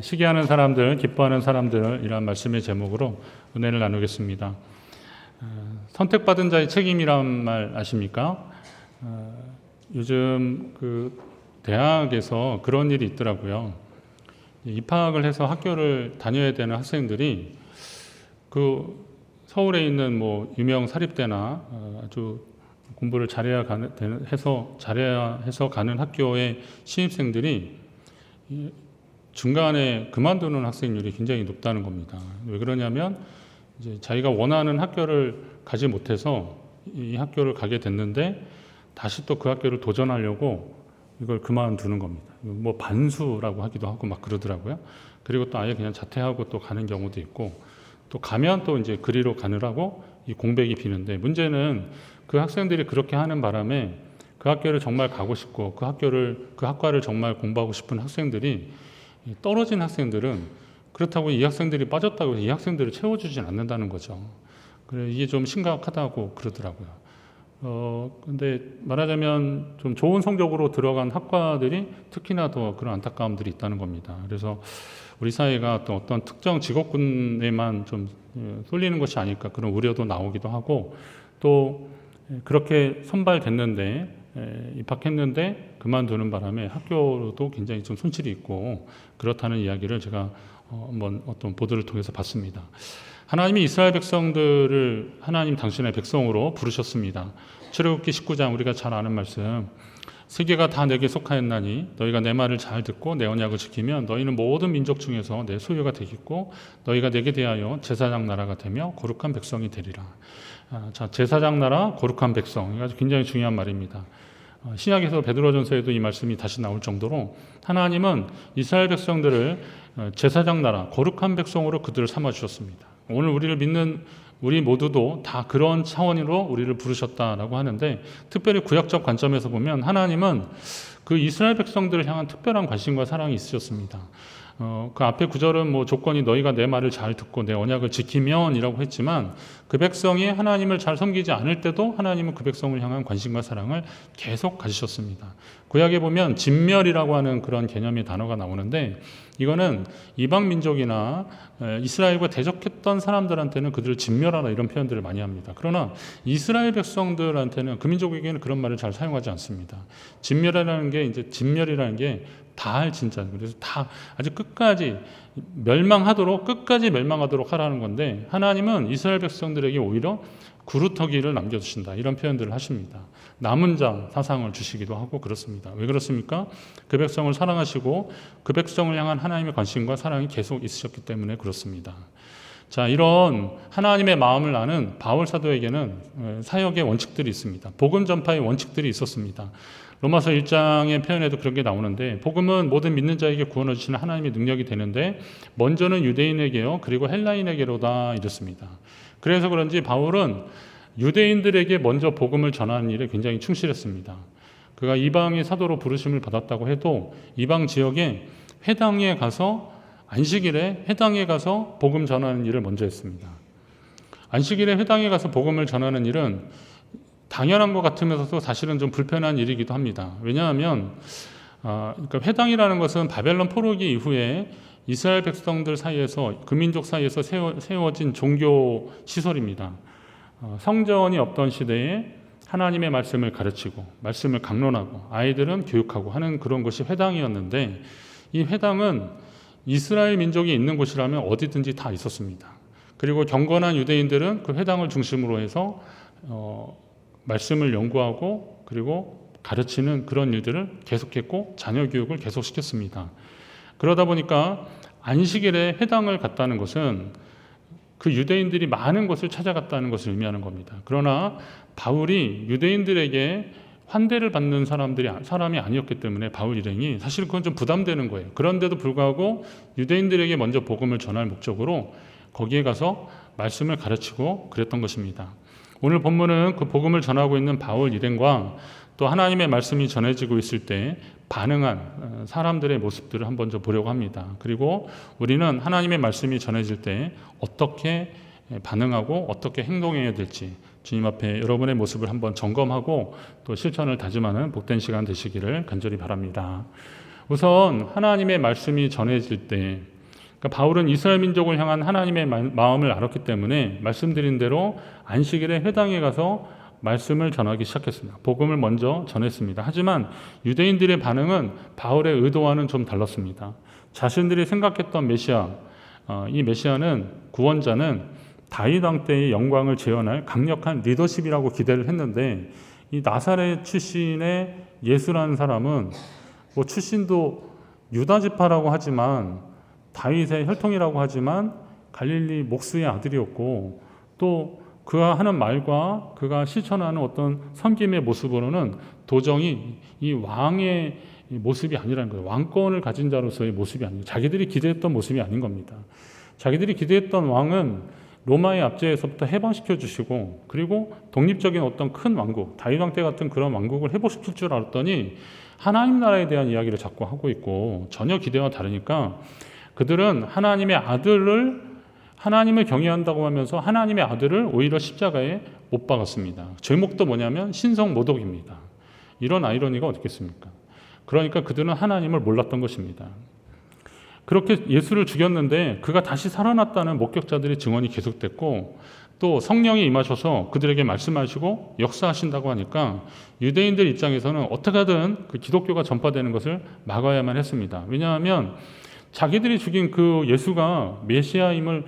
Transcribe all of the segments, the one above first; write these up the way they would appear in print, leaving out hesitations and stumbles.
시기하는 사람들, 기뻐하는 사람들이란 말씀의 제목으로 은혜를 나누겠습니다. 선택받은 자의 책임이란 말 아십니까? 요즘 그 대학에서 그런 일이 있더라고요. 입학을 해서 학교를 다녀야 되는 학생들이 그 서울에 있는 뭐 유명 사립대나 아주 공부를 잘해야 해서 가는 학교의 신입생들이 중간에 그만두는 학생률이 굉장히 높다는 겁니다. 왜 그러냐면 이제 자기가 원하는 학교를 가지 못해서 이 학교를 가게 됐는데 다시 또 그 학교를 도전하려고 이걸 그만두는 겁니다. 뭐 반수라고 하기도 하고 막 그러더라고요. 그리고 또 아예 그냥 자퇴하고 또 가는 경우도 있고, 또 가면 또 이제 그리로 가느라고 이 공백이 비는데, 문제는 그 학생들이 그렇게 하는 바람에 그 학교를 정말 가고 싶고 그 학과를 정말 공부하고 싶은 학생들이, 떨어진 학생들은 그렇다고 이 학생들이 빠졌다고 해서 이 학생들을 채워주진 않는다는 거죠. 그래, 이게 좀 심각하다고 그러더라고요. 근데 말하자면 좀 좋은 성적으로 들어간 학과들이 특히나 더 그런 안타까움들이 있다는 겁니다. 그래서 우리 사회가 또 어떤 특정 직업군에만 좀 쏠리는 것이 아닐까, 그런 우려도 나오기도 하고, 또 그렇게 선발됐는데 입학했는데 그만두는 바람에 학교로도 굉장히 좀 손실이 있고 그렇다는 이야기를 제가 한번 어떤 보도를 통해서 봤습니다. 하나님이 이스라엘 백성들을 하나님 당신의 백성으로 부르셨습니다. 출애굽기 19장, 우리가 잘 아는 말씀, 세계가 다 내게 속하였나니 너희가 내 말을 잘 듣고 내 언약을 지키면 너희는 모든 민족 중에서 내 소유가 되겠고 너희가 내게 대하여 제사장 나라가 되며 거룩한 백성이 되리라. 자, 제사장 나라, 거룩한 백성, 이거 아주 굉장히 중요한 말입니다. 신약에서 베드로전서에도 이 말씀이 다시 나올 정도로 하나님은 이스라엘 백성들을 제사장 나라, 거룩한 백성으로 그들을 삼아주셨습니다. 오늘 우리를 믿는 우리 모두도 다 그런 차원으로 우리를 부르셨다라고 하는데, 특별히 구약적 관점에서 보면 하나님은 그 이스라엘 백성들을 향한 특별한 관심과 사랑이 있으셨습니다. 그 앞에 구절은 뭐 조건이 너희가 내 말을 잘 듣고 내 언약을 지키면 이라고 했지만, 그 백성이 하나님을 잘 섬기지 않을 때도 하나님은 그 백성을 향한 관심과 사랑을 계속 가지셨습니다. 구약에 보면 진멸이라고 하는 그런 개념의 단어가 나오는데, 이거는 이방 민족이나 이스라엘과 대적했던 사람들한테는 그들을 진멸하라 이런 표현들을 많이 합니다. 그러나 이스라엘 백성들한테는, 그 민족에게는 그런 말을 잘 사용하지 않습니다. 진멸이라는 게 다할 진짜, 그래서 다 아주 끝까지 멸망하도록 하라는 건데, 하나님은 이스라엘 백성들에게 오히려 구루터기를 남겨주신다 이런 표현들을 하십니다. 남은 자 사상을 주시기도 하고 그렇습니다. 왜 그렇습니까? 그 백성을 사랑하시고 그 백성을 향한 하나님의 관심과 사랑이 계속 있으셨기 때문에 그렇습니다. 자, 이런 하나님의 마음을 아는 바울 사도에게는 사역의 원칙들이 있습니다. 복음 전파의 원칙들이 있었습니다. 로마서 1장의 표현에도 그런 게 나오는데, 복음은 모든 믿는 자에게 구원을 주시는 하나님의 능력이 되는데 먼저는 유대인에게요 그리고 헬라인에게로다 이랬습니다. 그래서 그런지 바울은 유대인들에게 먼저 복음을 전하는 일에 굉장히 충실했습니다. 그가 이방의 사도로 부르심을 받았다고 해도 이방 지역에 회당에 가서, 안식일에 회당에 가서 복음 전하는 일을 먼저 했습니다. 안식일에 회당에 가서 복음을 전하는 일은 당연한 것 같으면서도 사실은 좀 불편한 일이기도 합니다. 왜냐하면 그러니까 회당이라는 것은 바벨론 포로기 이후에 이스라엘 백성들 사이에서, 그 민족 사이에서 세워진 종교 시설입니다. 성전이 없던 시대에 하나님의 말씀을 가르치고 말씀을 강론하고 아이들은 교육하고 하는 그런 곳이 회당이었는데, 이 회당은 이스라엘 민족이 있는 곳이라면 어디든지 다 있었습니다. 그리고 경건한 유대인들은 그 회당을 중심으로 해서 말씀을 연구하고 그리고 가르치는 그런 일들을 계속했고 자녀 교육을 계속시켰습니다. 그러다 보니까 안식일에 회당을 갔다는 것은 그 유대인들이 많은 곳을 찾아갔다는 것을 의미하는 겁니다. 그러나 바울이 유대인들에게 환대를 받는 사람이 아니었기 때문에 바울 일행이 사실 그건 좀 부담되는 거예요. 그런데도 불구하고 유대인들에게 먼저 복음을 전할 목적으로 거기에 가서 말씀을 가르치고 그랬던 것입니다. 오늘 본문은 그 복음을 전하고 있는 바울 일행과 또 하나님의 말씀이 전해지고 있을 때 반응한 사람들의 모습들을 한번 좀 보려고 합니다. 그리고 우리는 하나님의 말씀이 전해질 때 어떻게 반응하고 어떻게 행동해야 될지 주님 앞에 여러분의 모습을 한번 점검하고 또 실천을 다짐하는 복된 시간 되시기를 간절히 바랍니다. 우선 하나님의 말씀이 전해질 때 그러니까 바울은 이스라엘 민족을 향한 하나님의 마음을 알았기 때문에 말씀드린 대로 안식일에 회당에 가서 말씀을 전하기 시작했습니다. 복음을 먼저 전했습니다. 하지만 유대인들의 반응은 바울의 의도와는 좀 달랐습니다. 자신들이 생각했던 메시아, 이 메시아는 구원자는 다윗 왕 때의 영광을 재현할 강력한 리더십이라고 기대를 했는데 이 나사렛 출신의 예수라는 사람은 뭐 출신도 유다 지파라고 하지만 다윗의 혈통이라고 하지만 갈릴리 목수의 아들이었고 또 그가 하는 말과 그가 실천하는 어떤 섬김의 모습으로는 도저히 이 왕의 모습이 아니라는 거예요. 왕권을 가진 자로서의 모습이 아니고 자기들이 기대했던 모습이 아닌 겁니다. 자기들이 기대했던 왕은 로마의 압제에서부터 해방시켜 주시고 그리고 독립적인 어떤 큰 왕국, 다윗 왕 때 같은 그런 왕국을 회복시킬 줄 알았더니 하나님 나라에 대한 이야기를 자꾸 하고 있고 전혀 기대와 다르니까 그들은 하나님을 경외한다고 하면서 하나님의 아들을 오히려 십자가에 못 박았습니다. 제목도 뭐냐면 신성모독입니다. 이런 아이러니가 어떻겠습니까? 그러니까 그들은 하나님을 몰랐던 것입니다. 그렇게 예수를 죽였는데 그가 다시 살아났다는 목격자들의 증언이 계속됐고 또 성령이 임하셔서 그들에게 말씀하시고 역사하신다고 하니까 유대인들 입장에서는 어떻게든 그 기독교가 전파되는 것을 막아야만 했습니다. 왜냐하면 자기들이 죽인 그 예수가 메시아임을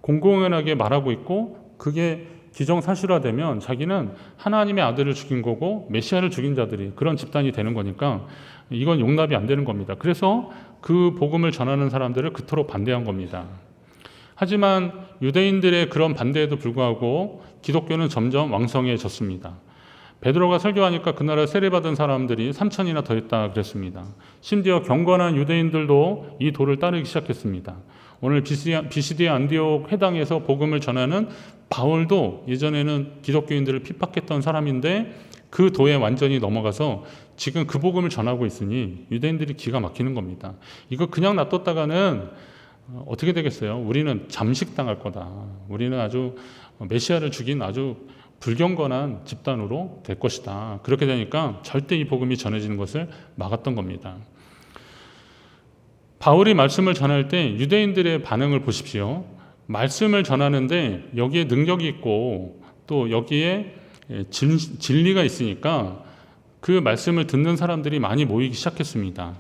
공공연하게 말하고 있고 그게 기정사실화되면 자기는 하나님의 아들을 죽인 거고 메시아를 죽인 자들이 그런 집단이 되는 거니까 이건 용납이 안 되는 겁니다. 그래서 그 복음을 전하는 사람들을 그토록 반대한 겁니다. 하지만 유대인들의 그런 반대에도 불구하고 기독교는 점점 왕성해졌습니다. 베드로가 설교하니까 그 나라에 세례받은 사람들이 3,000이나 더 있다 그랬습니다. 심지어 경건한 유대인들도 이 도를 따르기 시작했습니다. 오늘 비시디아 안디옥 회당에서 복음을 전하는 바울도 예전에는 기독교인들을 핍박했던 사람인데 그 도에 완전히 넘어가서 지금 그 복음을 전하고 있으니 유대인들이 기가 막히는 겁니다. 이거 그냥 놔뒀다가는 어떻게 되겠어요? 우리는 잠식당할 거다. 우리는 아주 메시아를 죽인 아주 불경건한 집단으로 될 것이다. 그렇게 되니까 절대 이 복음이 전해지는 것을 막았던 겁니다. 바울이 말씀을 전할 때 유대인들의 반응을 보십시오. 말씀을 전하는데 여기에 능력이 있고 또 여기에 진리가 있으니까 그 말씀을 듣는 사람들이 많이 모이기 시작했습니다.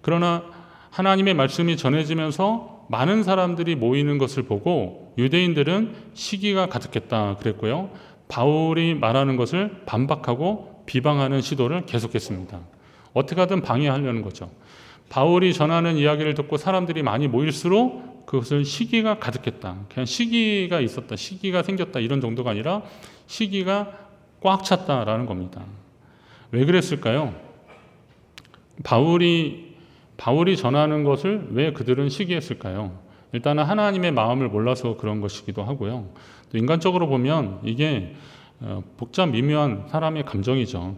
그러나 하나님의 말씀이 전해지면서 많은 사람들이 모이는 것을 보고 유대인들은 시기가 가득했다 그랬고요. 바울이 말하는 것을 반박하고 비방하는 시도를 계속했습니다. 어떻게 하든 방해하려는 거죠. 바울이 전하는 이야기를 듣고 사람들이 많이 모일수록 그것을 시기가 가득했다. 그냥 시기가 있었다. 시기가 생겼다. 이런 정도가 아니라 시기가 꽉 찼다라는 겁니다. 왜 그랬을까요? 바울이 전하는 것을 왜 그들은 시기했을까요? 일단은 하나님의 마음을 몰라서 그런 것이기도 하고요. 또 인간적으로 보면 이게 복잡 미묘한 사람의 감정이죠.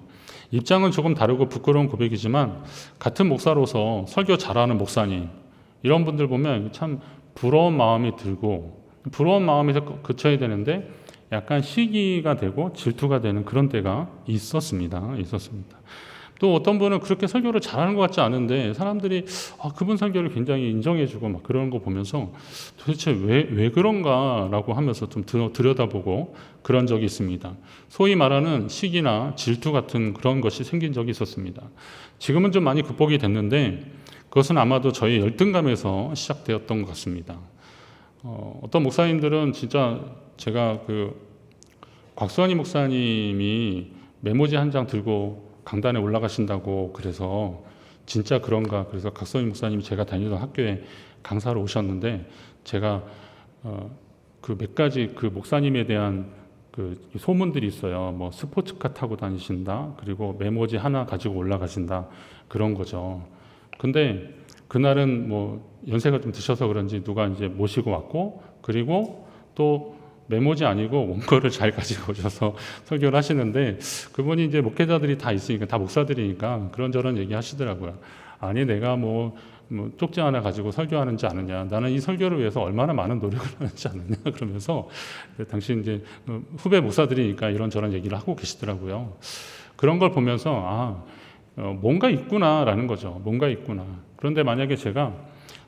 입장은 조금 다르고 부끄러운 고백이지만 같은 목사로서 설교 잘하는 목사님 이런 분들 보면 참 부러운 마음이 들고 부러운 마음에서 그쳐야 되는데 약간 시기가 되고 질투가 되는 그런 때가 있었습니다. 또 어떤 분은 그렇게 설교를 잘하는 것 같지 않은데 사람들이 그분 설교를 굉장히 인정해주고 막 그런 거 보면서 도대체 왜 그런가라고 하면서 좀 들여다보고 그런 적이 있습니다. 소위 말하는 시기나 질투 같은 그런 것이 생긴 적이 있었습니다. 지금은 좀 많이 극복이 됐는데 그것은 아마도 저의 열등감에서 시작되었던 것 같습니다. 어떤 목사님들은 진짜 제가 곽수환이 목사님이 메모지 한 장 들고 강단에 올라가신다고 그래서 진짜 그런가 그래서 곽수환이 목사님이 제가 다니던 학교에 강사로 오셨는데 제가 그 몇 가지 그 목사님에 대한 그 소문들이 있어요. 뭐 스포츠카 타고 다니신다. 그리고 메모지 하나 가지고 올라가신다. 그런 거죠. 근데 그날은 뭐 연세가 좀 드셔서 그런지 누가 이제 모시고 왔고 그리고 또 메모지 아니고 원고를 잘 가지고 오셔서 설교를 하시는데 그분이 이제 목회자들이 다 있으니까 다 목사들이니까 그런저런 얘기 하시더라고요. 아니 내가 뭐 쪽지 하나 가지고 설교하는지 아느냐. 나는 이 설교를 위해서 얼마나 많은 노력을 하는지 아느냐. 그러면서 당신 이제 후배 목사들이니까 이런저런 얘기를 하고 계시더라고요. 그런 걸 보면서 뭔가 있구나라는 거죠. 뭔가 있구나. 그런데 만약에 제가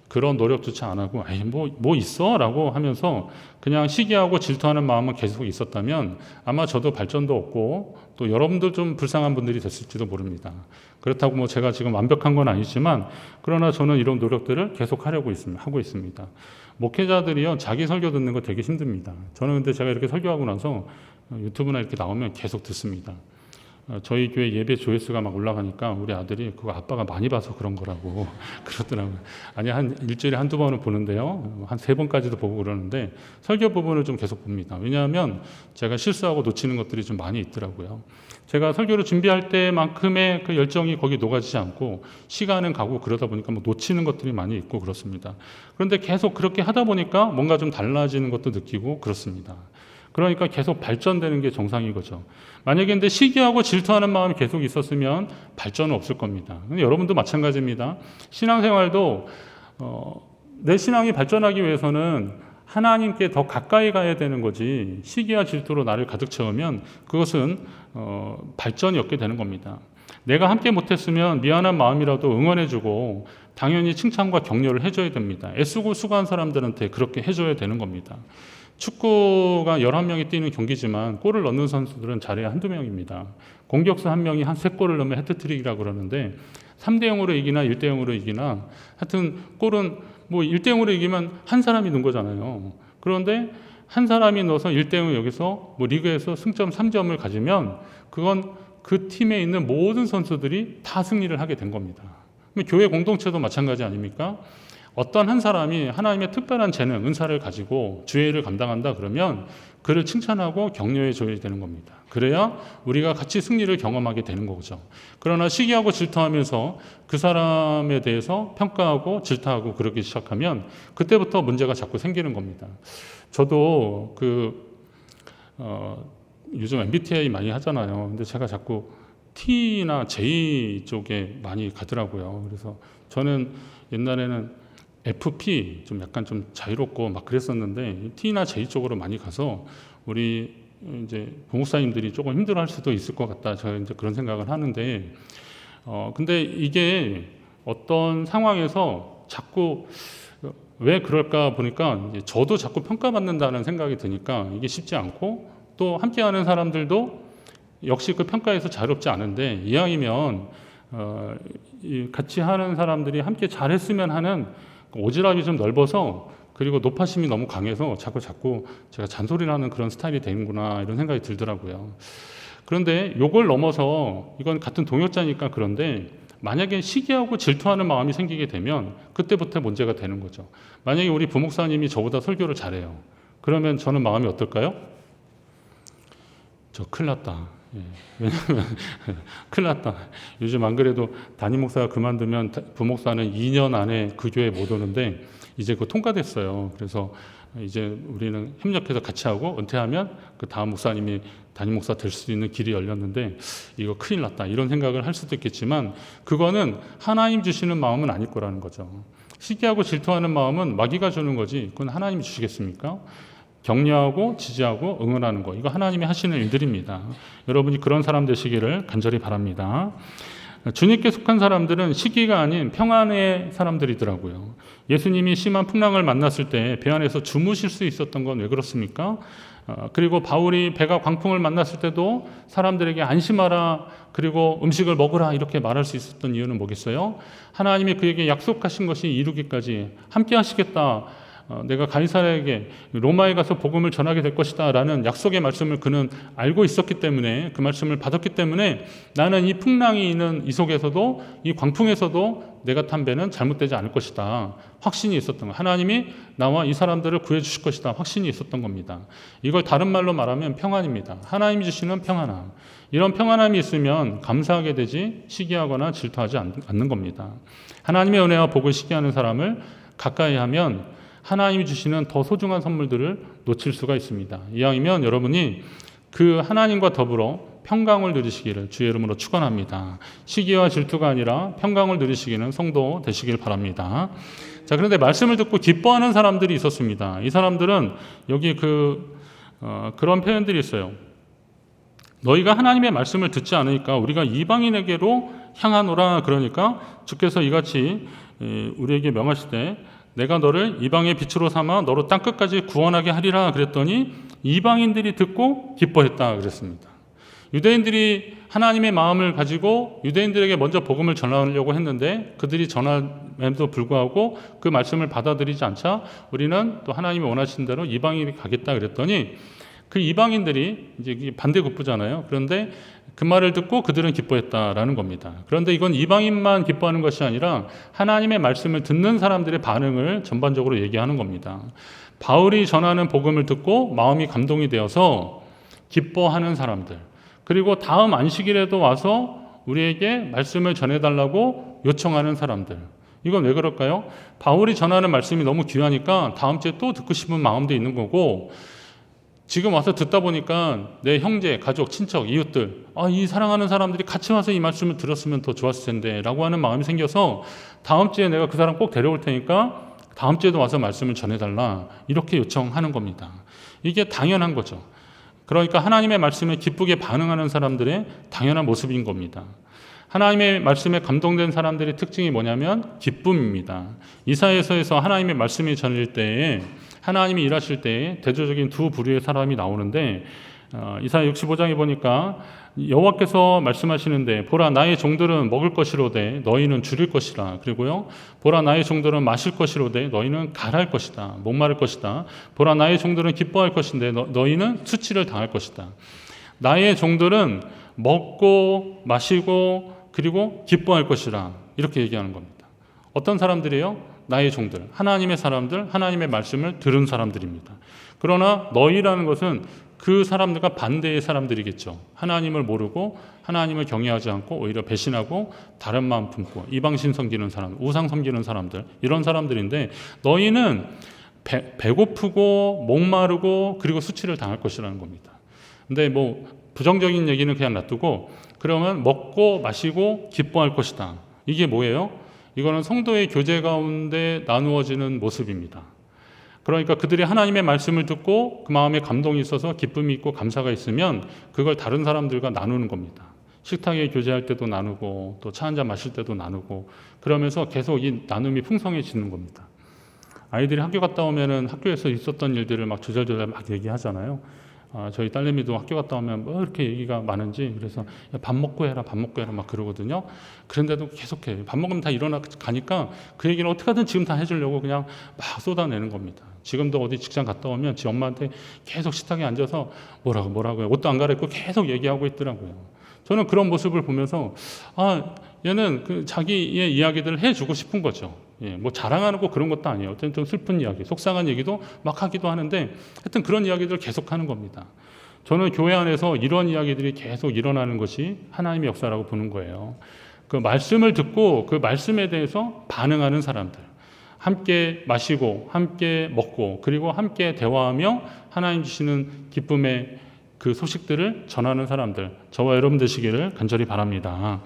그런 노력조차 안 하고 에이 뭐 있어? 라고 하면서 그냥 시기하고 질투하는 마음은 계속 있었다면 아마 저도 발전도 없고 또 여러분도 좀 불쌍한 분들이 됐을지도 모릅니다. 그렇다고 뭐 제가 지금 완벽한 건 아니지만 그러나 저는 이런 노력들을 계속 하고 있습니다. 목회자들이요, 자기 설교 듣는 거 되게 힘듭니다. 저는 근데 제가 이렇게 설교하고 나서 유튜브나 이렇게 나오면 계속 듣습니다. 저희 교회 예배 조회수가 막 올라가니까 우리 아들이 그거 아빠가 많이 봐서 그런 거라고 그러더라고요. 아니, 한 일주일에 한두 번은 보는데요. 한 3번까지도 보고 그러는데 설교 부분을 좀 계속 봅니다. 왜냐하면 제가 실수하고 놓치는 것들이 좀 많이 있더라고요. 제가 설교를 준비할 때만큼의 그 열정이 거기 녹아지지 않고 시간은 가고 그러다 보니까 뭐 놓치는 것들이 많이 있고 그렇습니다. 그런데 계속 그렇게 하다 보니까 뭔가 좀 달라지는 것도 느끼고 그렇습니다. 그러니까 계속 발전되는 게 정상인 거죠. 만약에 근데 시기하고 질투하는 마음이 계속 있었으면 발전은 없을 겁니다. 근데 여러분도 마찬가지입니다. 신앙생활도 내 신앙이 발전하기 위해서는 하나님께 더 가까이 가야 되는 거지 시기와 질투로 나를 가득 채우면 그것은 발전이 없게 되는 겁니다. 내가 함께 못했으면 미안한 마음이라도 응원해주고 당연히 칭찬과 격려를 해줘야 됩니다. 애쓰고 수고한 사람들한테 그렇게 해줘야 되는 겁니다. 축구가 11명이 뛰는 경기지만 골을 넣는 선수들은 잘해야 한두 명입니다. 공격수 한 명이 한 3골을 넣으면 해트트릭이라고 그러는데 3대0으로 이기나 1대0으로 이기나 하여튼 골은 뭐 1대0으로 이기면 한 사람이 넣은 거잖아요. 그런데 한 사람이 넣어서 1대0 여기서 뭐 리그에서 승점 3점을 가지면 그건 그 팀에 있는 모든 선수들이 다 승리를 하게 된 겁니다. 교회 공동체도 마찬가지 아닙니까? 어떤 한 사람이 하나님의 특별한 재능, 은사를 가지고 주의를 감당한다 그러면 그를 칭찬하고 격려해 줘야 되는 겁니다. 그래야 우리가 같이 승리를 경험하게 되는 거죠. 그러나 시기하고 질투하면서 그 사람에 대해서 평가하고 질투하고 그러기 시작하면 그때부터 문제가 자꾸 생기는 겁니다. 저도 요즘 MBTI 많이 하잖아요. 근데 제가 자꾸 T나 J 쪽에 많이 가더라고요. 그래서 저는 옛날에는 FP 좀 약간 좀 자유롭고 막 그랬었는데 T나 J 쪽으로 많이 가서 우리 이제 부목사님들이 조금 힘들어할 수도 있을 것 같다. 제가 이제 그런 생각을 하는데 근데 이게 어떤 상황에서 자꾸 왜 그럴까 보니까 이제 저도 자꾸 평가받는다는 생각이 드니까 이게 쉽지 않고 또 함께하는 사람들도 역시 그 평가에서 자유롭지 않은데 이왕이면 같이 하는 사람들이 함께 잘했으면 하는 오지랖이 좀 넓어서 그리고 노파심이 너무 강해서 자꾸 제가 잔소리를 하는 그런 스타일이 되는구나 이런 생각이 들더라고요. 그런데 요걸 넘어서 이건 같은 동역자니까 그런데 만약에 시기하고 질투하는 마음이 생기게 되면 그때부터 문제가 되는 거죠. 만약에 우리 부목사님이 저보다 설교를 잘해요. 그러면 저는 마음이 어떨까요? 저 큰일 났다. 예. 왜냐하면 큰일 났다. 요즘 안 그래도 담임 목사가 그만두면 부목사는 2년 안에 그 교회 못 오는데 이제 그거 통과됐어요. 그래서 이제 우리는 협력해서 같이 하고 은퇴하면 그 다음 목사님이 담임 목사 될 수 있는 길이 열렸는데 이거 큰일 났다. 이런 생각을 할 수도 있겠지만 그거는 하나님 주시는 마음은 아닐 거라는 거죠. 시기하고 질투하는 마음은 마귀가 주는 거지 그건 하나님이 주시겠습니까? 격려하고 지지하고 응원하는 거 이거 하나님이 하시는 일들입니다. 여러분이 그런 사람 되시기를 간절히 바랍니다. 주님께 속한 사람들은 시기가 아닌 평안의 사람들이더라고요. 예수님이 심한 풍랑을 만났을 때 배 안에서 주무실 수 있었던 건 왜 그렇습니까? 그리고 바울이 배가 광풍을 만났을 때도 사람들에게 안심하라 그리고 음식을 먹으라 이렇게 말할 수 있었던 이유는 뭐겠어요? 하나님이 그에게 약속하신 것이 이루기까지 함께 하시겠다. 내가 가이사랴에게 로마에 가서 복음을 전하게 될 것이다 라는 약속의 말씀을 그는 알고 있었기 때문에 그 말씀을 받았기 때문에 나는 이 풍랑이 있는 이 속에서도 이 광풍에서도 내가 탄 배는 잘못되지 않을 것이다 확신이 있었던 거. 하나님이 나와 이 사람들을 구해주실 것이다 확신이 있었던 겁니다. 이걸 다른 말로 말하면 평안입니다. 하나님이 주시는 평안함. 이런 평안함이 있으면 감사하게 되지 시기하거나 질투하지 않는 겁니다. 하나님의 은혜와 복을 시기하는 사람을 가까이 하면 하나님이 주시는 더 소중한 선물들을 놓칠 수가 있습니다. 이왕이면 여러분이 그 하나님과 더불어 평강을 누리시기를 주의 이름으로 축원합니다. 시기와 질투가 아니라 평강을 누리시기는 성도 되시길 바랍니다. 자, 그런데 말씀을 듣고 기뻐하는 사람들이 있었습니다. 이 사람들은 여기 그런 표현들이 있어요. 너희가 하나님의 말씀을 듣지 않으니까 우리가 이방인에게로 향하노라. 그러니까 주께서 이같이 우리에게 명하실 때 내가 너를 이방의 빛으로 삼아 너로 땅끝까지 구원하게 하리라 그랬더니 이방인들이 듣고 기뻐했다 그랬습니다. 유대인들이 하나님의 마음을 가지고 유대인들에게 먼저 복음을 전하려고 했는데 그들이 전함에도 불구하고 그 말씀을 받아들이지 않자 우리는 또 하나님이 원하신 대로 이방인이 가겠다 그랬더니 그 이방인들이 이제 반대급부잖아요. 그런데 그 말을 듣고 그들은 기뻐했다라는 겁니다. 그런데 이건 이방인만 기뻐하는 것이 아니라 하나님의 말씀을 듣는 사람들의 반응을 전반적으로 얘기하는 겁니다. 바울이 전하는 복음을 듣고 마음이 감동이 되어서 기뻐하는 사람들, 그리고 다음 안식일에도 와서 우리에게 말씀을 전해달라고 요청하는 사람들. 이건 왜 그럴까요? 바울이 전하는 말씀이 너무 귀하니까 다음 주에 또 듣고 싶은 마음도 있는 거고, 지금 와서 듣다 보니까 내 형제, 가족, 친척, 이웃들, 이 사랑하는 사람들이 같이 와서 이 말씀을 들었으면 더 좋았을 텐데 라고 하는 마음이 생겨서 다음 주에 내가 그 사람 꼭 데려올 테니까 다음 주에도 와서 말씀을 전해달라, 이렇게 요청하는 겁니다. 이게 당연한 거죠. 그러니까 하나님의 말씀에 기쁘게 반응하는 사람들의 당연한 모습인 겁니다. 하나님의 말씀에 감동된 사람들의 특징이 뭐냐면 기쁨입니다. 이사야서에서 하나님의 말씀이 전할 때에, 하나님이 일하실 때에 대조적인 두 부류의 사람이 나오는데, 이사야 65장에 보니까 여호와께서 말씀하시는데, 보라 나의 종들은 먹을 것이로되 너희는 줄일 것이라. 그리고요, 보라 나의 종들은 마실 것이로되 너희는 갈할 것이다. 목마를 것이다. 보라 나의 종들은 기뻐할 것인데 너희는 수치를 당할 것이다. 나의 종들은 먹고 마시고 그리고 기뻐할 것이라, 이렇게 얘기하는 겁니다. 어떤 사람들이에요? 나의 종들, 하나님의 사람들, 하나님의 말씀을 들은 사람들입니다. 그러나 너희라는 것은 그 사람들과 반대의 사람들이겠죠. 하나님을 모르고 하나님을 경외하지 않고 오히려 배신하고 다른 마음 품고 이방신 섬기는 사람, 우상 섬기는 사람들, 이런 사람들인데 너희는 배고프고 목마르고 그리고 수치를 당할 것이라는 겁니다. 근데 뭐 부정적인 얘기는 그냥 놔두고, 그러면 먹고 마시고 기뻐할 것이다. 이게 뭐예요? 이거는 성도의 교제 가운데 나누어지는 모습입니다. 그러니까 그들이 하나님의 말씀을 듣고 그 마음에 감동이 있어서 기쁨이 있고 감사가 있으면 그걸 다른 사람들과 나누는 겁니다. 식탁에 교제할 때도 나누고 또 차 한잔 마실 때도 나누고, 그러면서 계속 이 나눔이 풍성해지는 겁니다. 아이들이 학교 갔다 오면은 학교에서 있었던 일들을 막 조잘조잘 막 얘기하잖아요. 저희 딸내미도 학교 갔다 오면 뭐 이렇게 얘기가 많은지, 그래서 밥 먹고 해라 막 그러거든요. 그런데도 계속해. 밥 먹으면 다 일어나 가니까 그 얘기를 어떻게 하든 지금 다 해주려고 그냥 막 쏟아내는 겁니다. 지금도 어디 직장 갔다 오면 지 엄마한테 계속 식탁에 앉아서 뭐라고요. 옷도 안 갈아입고 계속 얘기하고 있더라고요. 저는 그런 모습을 보면서 얘는 그 자기의 이야기들을 해주고 싶은 거죠. 뭐 자랑하는 거 그런 것도 아니에요. 어떤 좀 슬픈 이야기, 속상한 얘기도 막 하기도 하는데 하여튼 그런 이야기들을 계속 하는 겁니다. 저는 교회 안에서 이런 이야기들이 계속 일어나는 것이 하나님의 역사라고 보는 거예요. 그 말씀을 듣고 그 말씀에 대해서 반응하는 사람들, 함께 마시고 함께 먹고 그리고 함께 대화하며 하나님 주시는 기쁨의 그 소식들을 전하는 사람들, 저와 여러분 되시기를 간절히 바랍니다.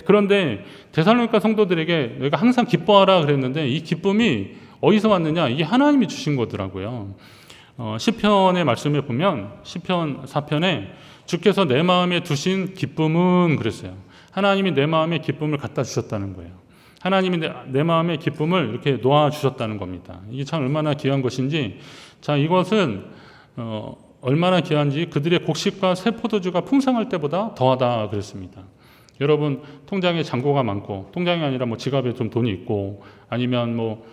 그런데 데살로니가 성도들에게 내가 항상 기뻐하라 그랬는데 이 기쁨이 어디서 왔느냐? 이게 하나님이 주신 거더라고요. 시편의 말씀에 보면 시편 4편에 주께서 내 마음에 두신 기쁨은 그랬어요. 하나님이 내 마음에 기쁨을 갖다 주셨다는 거예요. 하나님이 내 마음에 기쁨을 이렇게 놓아 주셨다는 겁니다. 이게 참 얼마나 귀한 것인지. 자, 이것은 얼마나 귀한지 그들의 곡식과 새 포도주가 풍성할 때보다 더하다 그랬습니다. 여러분, 통장에 잔고가 많고, 통장이 아니라 뭐 지갑에 좀 돈이 있고, 아니면 뭐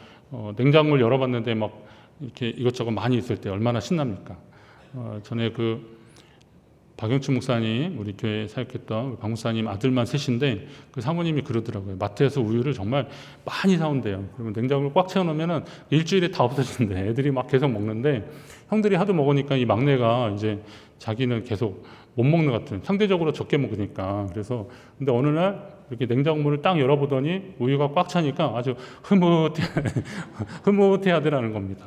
냉장고를 열어봤는데 막 이렇게 이것저것 많이 있을 때 얼마나 신납니까? 전에 그 박영춘 목사님, 우리 교회 사역했던 박 목사님 아들만 셋인데 그 사모님이 그러더라고요. 마트에서 우유를 정말 많이 사온대요. 그러면 냉장고를 꽉 채워놓으면 일주일에 다 없어진대. 애들이 막 계속 먹는데 형들이 하도 먹으니까 이 막내가 이제 자기는 계속 못 먹는 것 같은, 상대적으로 적게 먹으니까. 그래서 근데 어느 날 이렇게 냉장고를 딱 열어보더니 우유가 꽉 차니까 아주 흐뭇해 하더라는 겁니다.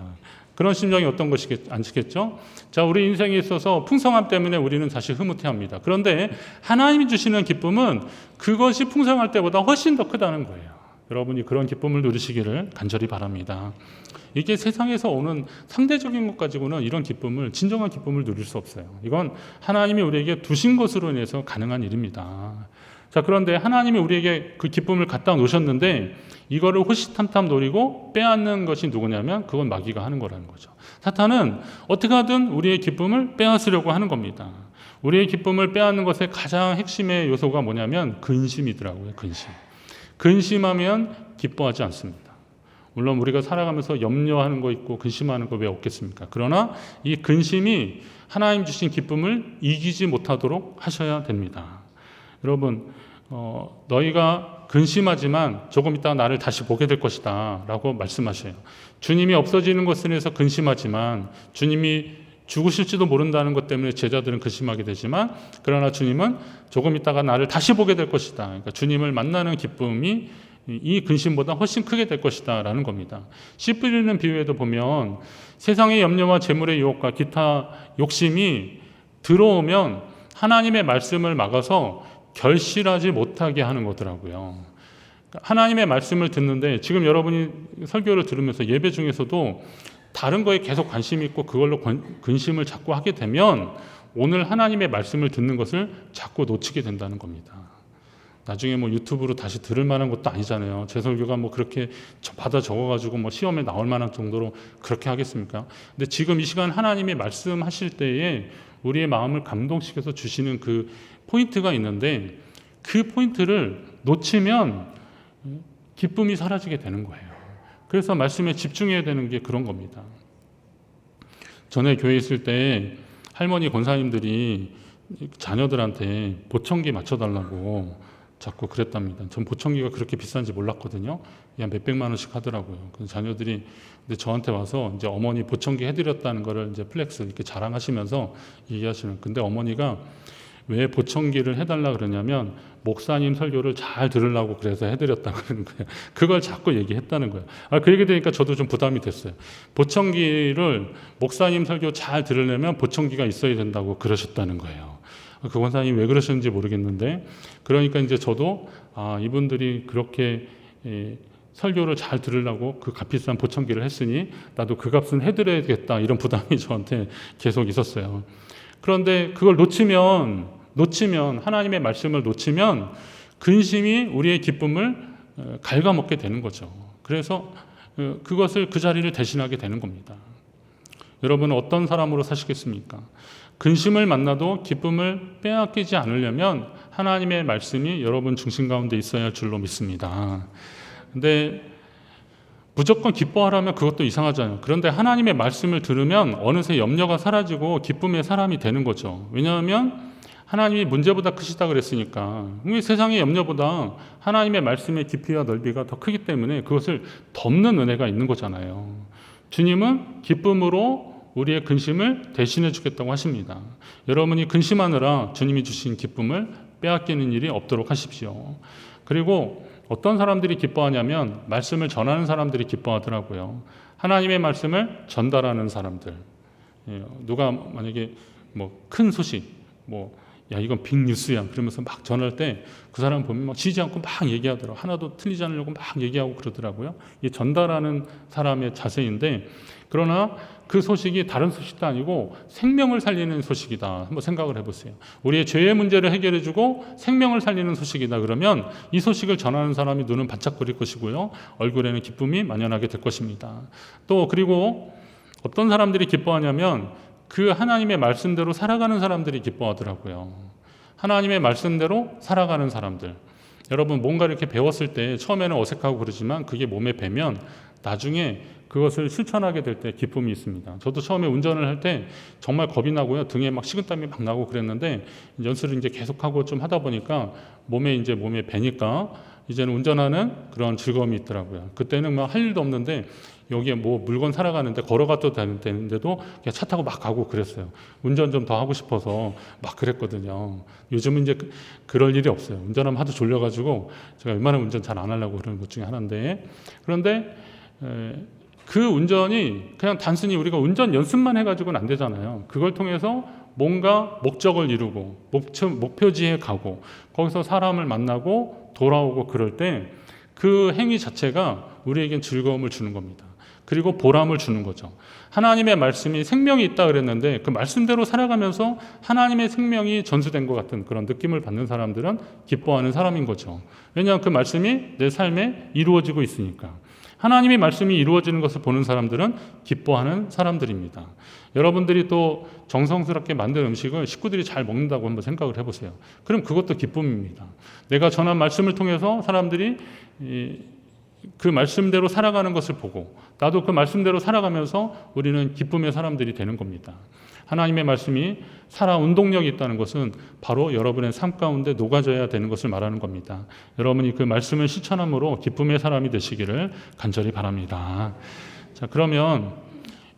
그런 심정이 어떤 것이 아니겠죠? 자, 우리 인생에 있어서 풍성함 때문에 우리는 사실 흐뭇해합니다. 그런데 하나님이 주시는 기쁨은 그것이 풍성할 때보다 훨씬 더 크다는 거예요. 여러분이 그런 기쁨을 누리시기를 간절히 바랍니다. 이게 세상에서 오는 상대적인 것 가지고는 이런 기쁨을, 진정한 기쁨을 누릴 수 없어요. 이건 하나님이 우리에게 두신 것으로 인해서 가능한 일입니다. 자, 그런데 하나님이 우리에게 그 기쁨을 갖다 놓으셨는데 이거를 호시탐탐 노리고 빼앗는 것이 누구냐면 그건 마귀가 하는 거라는 거죠. 사탄은 어떻게 하든 우리의 기쁨을 빼앗으려고 하는 겁니다. 우리의 기쁨을 빼앗는 것의 가장 핵심의 요소가 뭐냐면 근심이더라고요. 근심하면 기뻐하지 않습니다. 물론 우리가 살아가면서 염려하는 거 있고 근심하는 거 왜 없겠습니까? 그러나 이 근심이 하나님 주신 기쁨을 이기지 못하도록 하셔야 됩니다. 여러분, 너희가 근심하지만 조금 있다가 나를 다시 보게 될 것이다 라고 말씀하셔요. 주님이 없어지는 것에 대해서 근심하지만 주님이 죽으실지도 모른다는 것 때문에 제자들은 근심하게 되지만 그러나 주님은 조금 있다가 나를 다시 보게 될 것이다. 그러니까 주님을 만나는 기쁨이 이 근심보다 훨씬 크게 될 것이다 라는 겁니다. 씨 뿌리는 비유에도 보면 세상의 염려와 재물의 유혹과 기타 욕심이 들어오면 하나님의 말씀을 막아서 결실하지 못하게 하는 거더라고요. 하나님의 말씀을 듣는데 지금 여러분이 설교를 들으면서 예배 중에서도 다른 거에 계속 관심이 있고 그걸로 근심을 자꾸 하게 되면 오늘 하나님의 말씀을 듣는 것을 자꾸 놓치게 된다는 겁니다. 나중에 뭐 유튜브로 다시 들을 만한 것도 아니잖아요. 제 설교가 뭐 그렇게 받아 적어가지고 뭐 시험에 나올 만한 정도로 그렇게 하겠습니까? 근데 지금 이 시간 하나님이 말씀하실 때에 우리의 마음을 감동시켜서 주시는 그 포인트가 있는데 그 포인트를 놓치면 기쁨이 사라지게 되는 거예요. 그래서 말씀에 집중해야 되는 게 그런 겁니다. 전에 교회에 있을 때 할머니 권사님들이 자녀들한테 보청기 맞춰달라고 자꾸 그랬답니다. 전 보청기가 그렇게 비싼지 몰랐거든요. 그냥 몇백만 원씩 하더라고요. 그래서 자녀들이 근데 저한테 와서 이제 어머니 보청기 해드렸다는 거를 이제 플렉스 이렇게 자랑하시면서 얘기하시는. 근데 어머니가 왜 보청기를 해달라 그러냐면 목사님 설교를 잘 들으려고 그래서 해드렸다고 그러는 거예요. 그걸 자꾸 얘기했다는 거예요. 그 얘기 들으니까 저도 좀 부담이 됐어요. 보청기를 목사님 설교 잘 들으려면 보청기가 있어야 된다고 그러셨다는 거예요. 그 권사님 왜 그러셨는지 모르겠는데 그러니까 이제 저도 이분들이 그렇게 설교를 잘 들으려고 그 값비싼 보청기를 했으니 나도 그 값은 해드려야겠다 이런 부담이 저한테 계속 있었어요. 그런데 그걸 놓치면 하나님의 말씀을 놓치면 근심이 우리의 기쁨을 갉아먹게 되는 거죠. 그래서 그것을 그 자리를 대신하게 되는 겁니다. 여러분은 어떤 사람으로 사시겠습니까? 근심을 만나도 기쁨을 빼앗기지 않으려면 하나님의 말씀이 여러분 중심 가운데 있어야 할 줄로 믿습니다. 근데 무조건 기뻐하라면 그것도 이상하잖아요. 그런데 하나님의 말씀을 들으면 어느새 염려가 사라지고 기쁨의 사람이 되는 거죠. 왜냐하면 하나님이 문제보다 크시다 그랬으니까. 세상의 염려보다 하나님의 말씀의 깊이와 넓이가 더 크기 때문에 그것을 덮는 은혜가 있는 거잖아요. 주님은 기쁨으로 우리의 근심을 대신해 주겠다고 하십니다. 여러분이 근심하느라 주님이 주신 기쁨을 빼앗기는 일이 없도록 하십시오. 그리고 어떤 사람들이 기뻐하냐면 말씀을 전하는 사람들이 기뻐하더라고요. 하나님의 말씀을 전달하는 사람들. 누가 만약에 뭐 큰 소식, 야 이건 빅뉴스야 그러면서 막 전할 때 그 사람 보면 막 쉬지 않고 막 얘기하더라고요. 하나도 틀리지 않으려고 막 얘기하고 그러더라고요. 이게 전달하는 사람의 자세인데 그러나 그 소식이 다른 소식도 아니고 생명을 살리는 소식이다. 한번 생각을 해보세요. 우리의 죄의 문제를 해결해주고 생명을 살리는 소식이다. 그러면 이 소식을 전하는 사람이 눈은 반짝거릴 것이고요. 얼굴에는 기쁨이 만연하게 될 것입니다. 또 그리고 어떤 사람들이 기뻐하냐면 그 하나님의 말씀대로 살아가는 사람들이 기뻐하더라고요. 하나님의 말씀대로 살아가는 사람들. 여러분 뭔가 이렇게 배웠을 때 처음에는 어색하고 그러지만 그게 몸에 배면 나중에 그것을 실천하게 될 때 기쁨이 있습니다. 저도 처음에 운전을 할 때 정말 겁이 나고요. 등에 막 식은땀이 막 나고 그랬는데 연습을 이제 계속하고 좀 하다 보니까 몸에 배니까 이제는 운전하는 그런 즐거움이 있더라고요. 그때는 막 할 일도 없는데 여기에 뭐 물건 사러 가는데 걸어가도 되는데도 그냥 차 타고 막 가고 그랬어요. 운전 좀 더 하고 싶어서 막 그랬거든요. 요즘은 이제 그럴 일이 없어요. 운전하면 하도 졸려가지고 제가 웬만하면 운전 잘 안 하려고 그러는 것 중에 하나인데 그런데 그 운전이 그냥 단순히 우리가 운전 연습만 해가지고는 안 되잖아요. 그걸 통해서 뭔가 목적을 이루고 목표지에 가고 거기서 사람을 만나고 돌아오고 그럴 때 그 행위 자체가 우리에겐 즐거움을 주는 겁니다. 그리고 보람을 주는 거죠. 하나님의 말씀이 생명이 있다 그랬는데 그 말씀대로 살아가면서 하나님의 생명이 전수된 것 같은 그런 느낌을 받는 사람들은 기뻐하는 사람인 거죠. 왜냐하면 그 말씀이 내 삶에 이루어지고 있으니까. 하나님의 말씀이 이루어지는 것을 보는 사람들은 기뻐하는 사람들입니다. 여러분들이 또 정성스럽게 만든 음식을 식구들이 잘 먹는다고 한번 생각을 해보세요. 그럼 그것도 기쁨입니다. 내가 전한 말씀을 통해서 사람들이 그 말씀대로 살아가는 것을 보고 나도 그 말씀대로 살아가면서 우리는 기쁨의 사람들이 되는 겁니다. 하나님의 말씀이 살아 운동력이 있다는 것은 바로 여러분의 삶 가운데 녹아져야 되는 것을 말하는 겁니다. 여러분이 그 말씀을 실천함으로 기쁨의 사람이 되시기를 간절히 바랍니다. 자, 그러면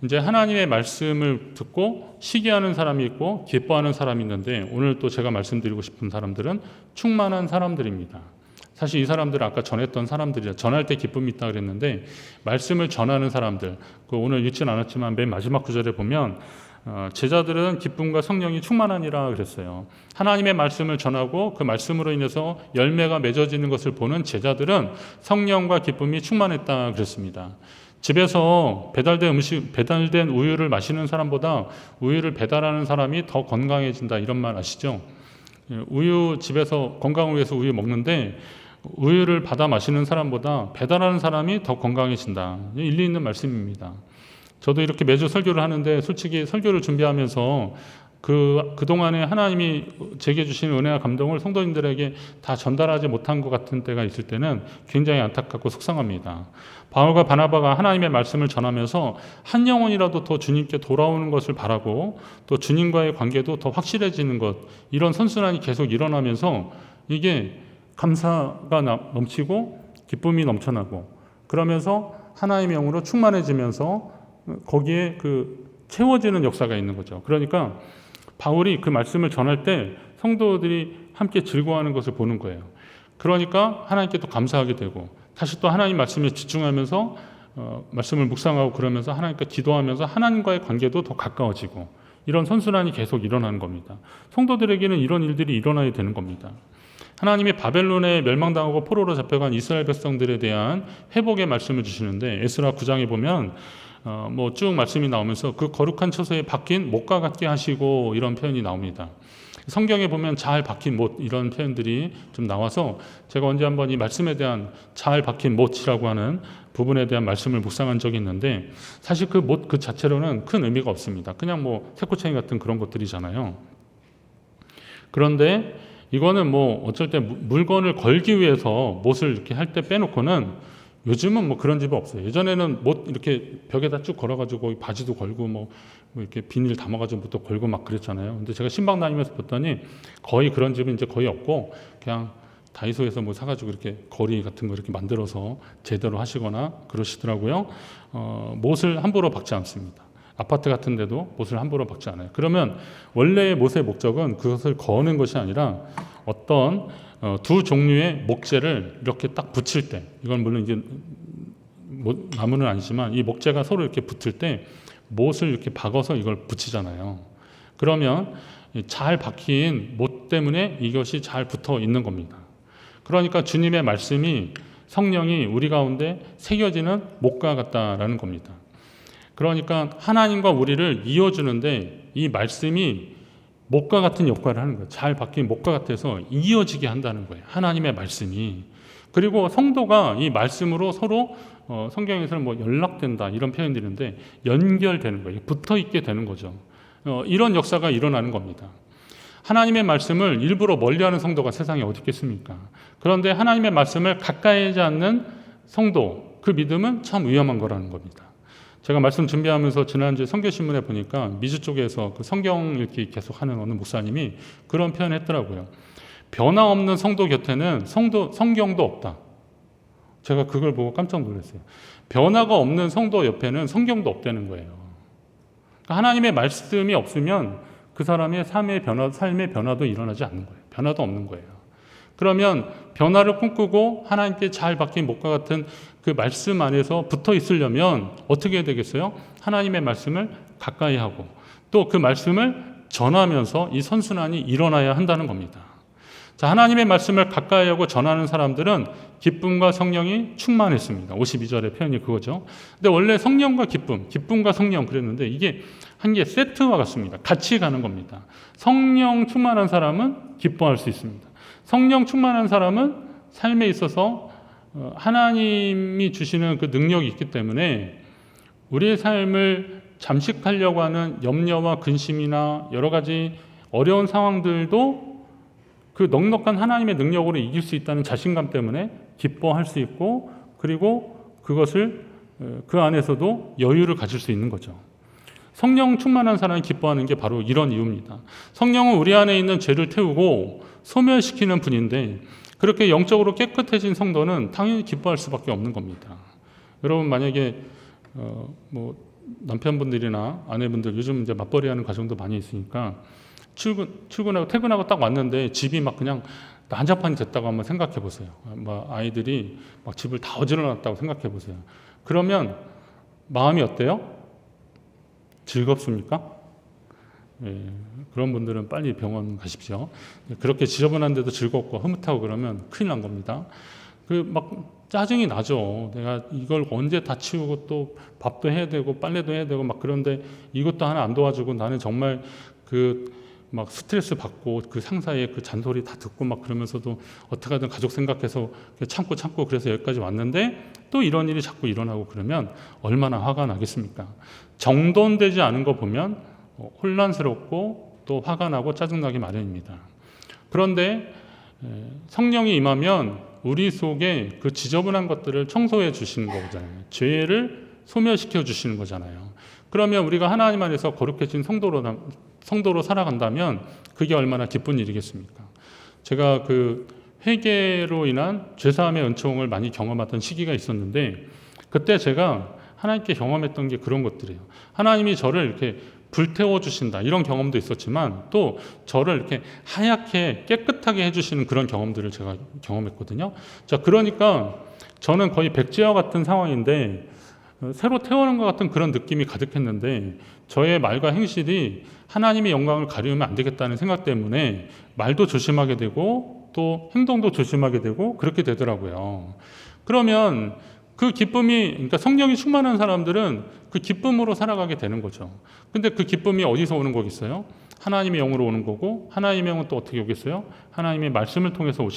이제 하나님의 말씀을 듣고 시기하는 사람이 있고 기뻐하는 사람이 있는데 오늘 또 제가 말씀드리고 싶은 사람들은 충만한 사람들입니다. 사실 이 사람들은 아까 전했던 사람들이라 전할 때 기쁨이 있다 그랬는데 말씀을 전하는 사람들, 오늘 읽지는 않았지만 맨 마지막 구절에 보면 제자들은 기쁨과 성령이 충만하니라 그랬어요. 하나님의 말씀을 전하고 그 말씀으로 인해서 열매가 맺어지는 것을 보는 제자들은 성령과 기쁨이 충만했다 그랬습니다. 집에서 배달된 우유를 마시는 사람보다 우유를 배달하는 사람이 더 건강해진다 이런 말 아시죠? 우유 집에서 건강을 위해서 우유 먹는데 우유를 받아 마시는 사람보다 배달하는 사람이 더 건강해진다. 일리 있는 말씀입니다. 저도 이렇게 매주 설교를 하는데 솔직히 설교를 준비하면서 그동안에 하나님이 제게 주신 은혜와 감동을 성도님들에게 다 전달하지 못한 것 같은 때가 있을 때는 굉장히 안타깝고 속상합니다. 바울과 바나바가 하나님의 말씀을 전하면서 한 영혼이라도 더 주님께 돌아오는 것을 바라고 또 주님과의 관계도 더 확실해지는 것, 이런 선순환이 계속 일어나면서 이게 감사가 넘치고 기쁨이 넘쳐나고 그러면서 하나님의 영으로 충만해지면서 거기에 채워지는 역사가 있는 거죠. 그러니까 바울이 그 말씀을 전할 때 성도들이 함께 즐거워하는 것을 보는 거예요. 그러니까 하나님께 또 감사하게 되고 다시 또 하나님 말씀에 집중하면서 말씀을 묵상하고 그러면서 하나님께 기도하면서 하나님과의 관계도 더 가까워지고 이런 선순환이 계속 일어나는 겁니다. 성도들에게는 이런 일들이 일어나야 되는 겁니다. 하나님이 바벨론에 멸망당하고 포로로 잡혀간 이스라엘 백성들에 대한 회복의 말씀을 주시는데 에스라 9장에 보면 쭉 말씀이 나오면서 그 거룩한 처소에 박힌 못과 같게 하시고 이런 표현이 나옵니다. 성경에 보면 잘 박힌 못 이런 표현들이 좀 나와서 제가 언제 한번 이 말씀에 대한 잘 박힌 못이라고 하는 부분에 대한 말씀을 묵상한 적이 있는데 사실 그 못 그 자체로는 큰 의미가 없습니다. 그냥 새꼬챙이 같은 그런 것들이잖아요. 그런데 이거는 어쩔 때 물건을 걸기 위해서 못을 이렇게 할 때 빼놓고는 요즘은 그런 집은 없어요. 예전에는 못 이렇게 벽에다 쭉 걸어가지고 바지도 걸고 이렇게 비닐 담아가지고 또 걸고 막 그랬잖아요. 근데 제가 신방 다니면서 봤더니 거의 그런 집은 이제 거의 없고 그냥 다이소에서 사가지고 이렇게 거리 같은 거 이렇게 만들어서 제대로 하시거나 그러시더라고요. 못을 함부로 박지 않습니다. 아파트 같은 데도 못을 함부로 박지 않아요. 그러면 원래의 못의 목적은 그것을 거는 것이 아니라 어떤 두 종류의 목재를 이렇게 딱 붙일 때, 이건 물론 이제 나무는 아니지만 이 목재가 서로 이렇게 붙을 때 못을 이렇게 박아서 이걸 붙이잖아요. 그러면 잘 박힌 못 때문에 이것이 잘 붙어 있는 겁니다. 그러니까 주님의 말씀이 성령이 우리 가운데 새겨지는 못과 같다라는 겁니다. 그러니까 하나님과 우리를 이어주는데 이 말씀이 못과 같은 역할을 하는 거예요. 잘 박힌 못과 같아서 이어지게 한다는 거예요. 하나님의 말씀이. 그리고 성도가 이 말씀으로 서로 성경에서는 연락된다 이런 표현들이 있는데 연결되는 거예요. 붙어 있게 되는 거죠. 이런 역사가 일어나는 겁니다. 하나님의 말씀을 일부러 멀리하는 성도가 세상에 어디 있겠습니까? 그런데 하나님의 말씀을 가까이 하지 않는 성도, 그 믿음은 참 위험한 거라는 겁니다. 제가 말씀 준비하면서 지난주에 선교신문에 보니까 미주 쪽에서 그 성경 읽기 계속 하는 어느 목사님이 그런 표현을 했더라고요. 변화 없는 성도 곁에는 성경도 없다. 제가 그걸 보고 깜짝 놀랐어요. 변화가 없는 성도 옆에는 성경도 없다는 거예요. 그러니까 하나님의 말씀이 없으면 그 사람의 삶의 변화도 일어나지 않는 거예요. 변화도 없는 거예요. 그러면 변화를 꿈꾸고 하나님께 잘 박힌 못과 같은 그 말씀 안에서 붙어 있으려면 어떻게 해야 되겠어요? 하나님의 말씀을 가까이 하고 또 그 말씀을 전하면서 이 선순환이 일어나야 한다는 겁니다. 자, 하나님의 말씀을 가까이 하고 전하는 사람들은 기쁨과 성령이 충만했습니다. 52절의 표현이 그거죠. 근데 원래 성령과 기쁨, 기쁨과 성령 그랬는데 이게 한 개 세트와 같습니다. 같이 가는 겁니다. 성령 충만한 사람은 기뻐할 수 있습니다. 성령 충만한 사람은 삶에 있어서 하나님이 주시는 그 능력이 있기 때문에 우리의 삶을 잠식하려고 하는 염려와 근심이나 여러 가지 어려운 상황들도 그 넉넉한 하나님의 능력으로 이길 수 있다는 자신감 때문에 기뻐할 수 있고, 그리고 그것을 그 안에서도 여유를 가질 수 있는 거죠. 성령 충만한 사람이 기뻐하는 게 바로 이런 이유입니다. 성령은 우리 안에 있는 죄를 태우고 소멸시키는 분인데, 그렇게 영적으로 깨끗해진 성도는 당연히 기뻐할 수밖에 없는 겁니다. 여러분 만약에 뭐 남편분들이나 아내분들 요즘 이제 맞벌이하는 가정도 많이 있으니까 출근하고 퇴근하고 딱 왔는데 집이 막 그냥 난장판이 됐다고 한번 생각해 보세요. 뭐 아이들이 막 집을 다 어지러놨다고 생각해 보세요. 그러면 마음이 어때요? 즐겁습니까? 예, 그런 분들은 빨리 병원 가십시오. 그렇게 지저분한데도 즐겁고 흐뭇하고 그러면 큰일 난 겁니다. 그 막 짜증이 나죠. 내가 이걸 언제 다 치우고 또 밥도 해야 되고 빨래도 해야 되고 막 그런데 이것도 하나 안 도와주고 나는 정말 그 막 스트레스 받고 그 상사의 그 잔소리 다 듣고 막 그러면서도 어떻게든 가족 생각해서 참고 그래서 여기까지 왔는데 또 이런 일이 자꾸 일어나고 그러면 얼마나 화가 나겠습니까? 정돈되지 않은 거 보면 혼란스럽고 또 화가 나고 짜증나기 마련입니다. 그런데 성령이 임하면 우리 속에 그 지저분한 것들을 청소해 주시는 거잖아요. 죄를 소멸시켜 주시는 거잖아요. 그러면 우리가 하나님 안에서 거룩해진 성도로 살아간다면 그게 얼마나 기쁜 일이겠습니까? 제가 그 회개로 인한 죄사함의 은총을 많이 경험하던 시기가 있었는데, 그때 제가 하나님께 경험했던 게 그런 것들이에요. 하나님이 저를 이렇게 불태워 주신다, 이런 경험도 있었지만 또 저를 이렇게 하얗게 깨끗하게 해주시는 그런 경험들을 제가 경험했거든요. 자, 그러니까 저는 거의 백제와 같은 상황인데 새로 태어난 것 같은 그런 느낌이 가득했는데, 저의 말과 행실이 하나님의 영광을 가리우면 안 되겠다는 생각 때문에 말도 조심하게 되고 또 행동도 조심하게 되고 그렇게 되더라고요. 그러면 그 기쁨이, 그러니까 성령이 충만한 사람들은 그 기쁨으로 살아가게 되는 거죠. 근데 그 기쁨이 어디서 오는 거겠어요? 하나님의 영으로 오는 거고, 하나님의 영은 또 어떻게 오겠어요? 하나님의 말씀을 통해서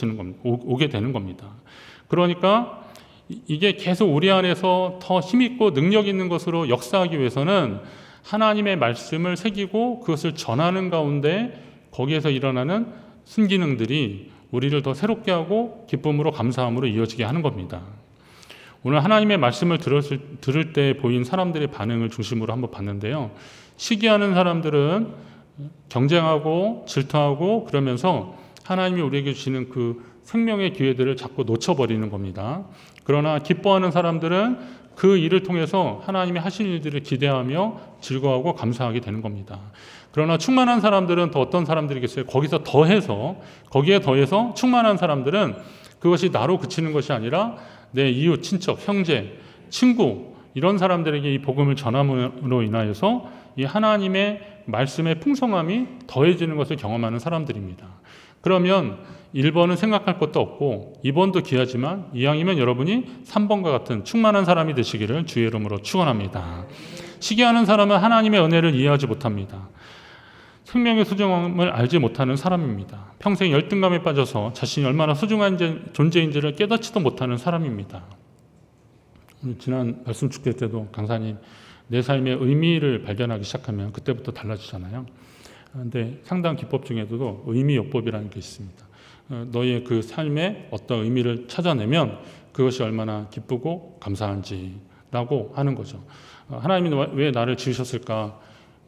오게 되는 겁니다. 그러니까 이게 계속 우리 안에서 더 힘있고 능력 있는 것으로 역사하기 위해서는 하나님의 말씀을 새기고 그것을 전하는 가운데 거기에서 일어나는 순기능들이 우리를 더 새롭게 하고 기쁨으로 감사함으로 이어지게 하는 겁니다. 오늘 하나님의 말씀을 들을 때 보인 사람들의 반응을 중심으로 한번 봤는데요. 시기하는 사람들은 경쟁하고 질투하고 그러면서 하나님이 우리에게 주시는 그 생명의 기회들을 자꾸 놓쳐버리는 겁니다. 그러나 기뻐하는 사람들은 그 일을 통해서 하나님이 하실 일들을 기대하며 즐거워하고 감사하게 되는 겁니다. 그러나 충만한 사람들은 또 어떤 사람들이겠어요? 거기에 더해서 충만한 사람들은 그것이 나로 그치는 것이 아니라 내 이웃, 친척, 형제, 친구 이런 사람들에게 이 복음을 전함으로 인하여서 이 하나님의 말씀의 풍성함이 더해지는 것을 경험하는 사람들입니다. 그러면 1번은 생각할 것도 없고 2번도 귀하지만 이왕이면 여러분이 3번과 같은 충만한 사람이 되시기를 주의 이름으로 축원합니다. 시기하는 사람은 하나님의 은혜를 이해하지 못합니다. 생명의 소중함을 알지 못하는 사람입니다. 평생 열등감에 빠져서 자신이 얼마나 소중한 존재인지를 깨닫지도 못하는 사람입니다. 지난 말씀 축제 때도 강사님 내 삶의 의미를 발견하기 시작하면 그때부터 달라지잖아요. 그런데 상당 기법 중에도 의미요법이라는 게 있습니다. 너의 그 삶에 어떤 의미를 찾아내면 그것이 얼마나 기쁘고 감사한지라고 하는 거죠. 하나님이 왜 나를 지으셨을까?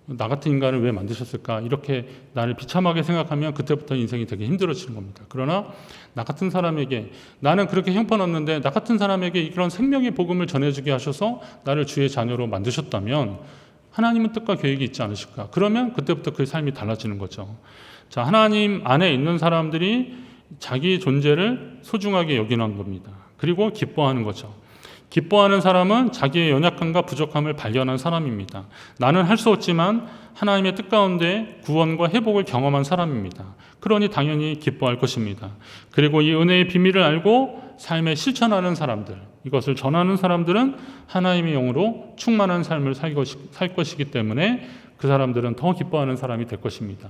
나 같은 인간을 왜 만드셨을까? 이렇게 나를 비참하게 생각하면 그때부터 인생이 되게 힘들어지는 겁니다. 그러나 나 같은 사람에게, 나는 그렇게 형편없는데 나 같은 사람에게 그런 생명의 복음을 전해주게 하셔서 나를 주의 자녀로 만드셨다면 하나님은 뜻과 계획이 있지 않으실까? 그러면 그때부터 그 삶이 달라지는 거죠. 자, 하나님 안에 있는 사람들이 자기 존재를 소중하게 여기는 겁니다. 그리고 기뻐하는 거죠. 기뻐하는 사람은 자기의 연약함과 부족함을 발견한 사람입니다. 나는 할 수 없지만 하나님의 뜻 가운데 구원과 회복을 경험한 사람입니다. 그러니 당연히 기뻐할 것입니다. 그리고 이 은혜의 비밀을 알고 삶에 실천하는 사람들, 이것을 전하는 사람들은 하나님의 영으로 충만한 삶을 살 것이기 때문에 그 사람들은 더 기뻐하는 사람이 될 것입니다.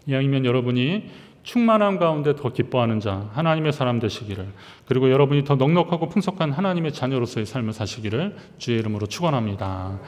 이왕이면 여러분이 충만함 가운데 더 기뻐하는 자, 하나님의 사람 되시기를, 그리고 여러분이 더 넉넉하고 풍성한 하나님의 자녀로서의 삶을 사시기를 주의 이름으로 축원합니다.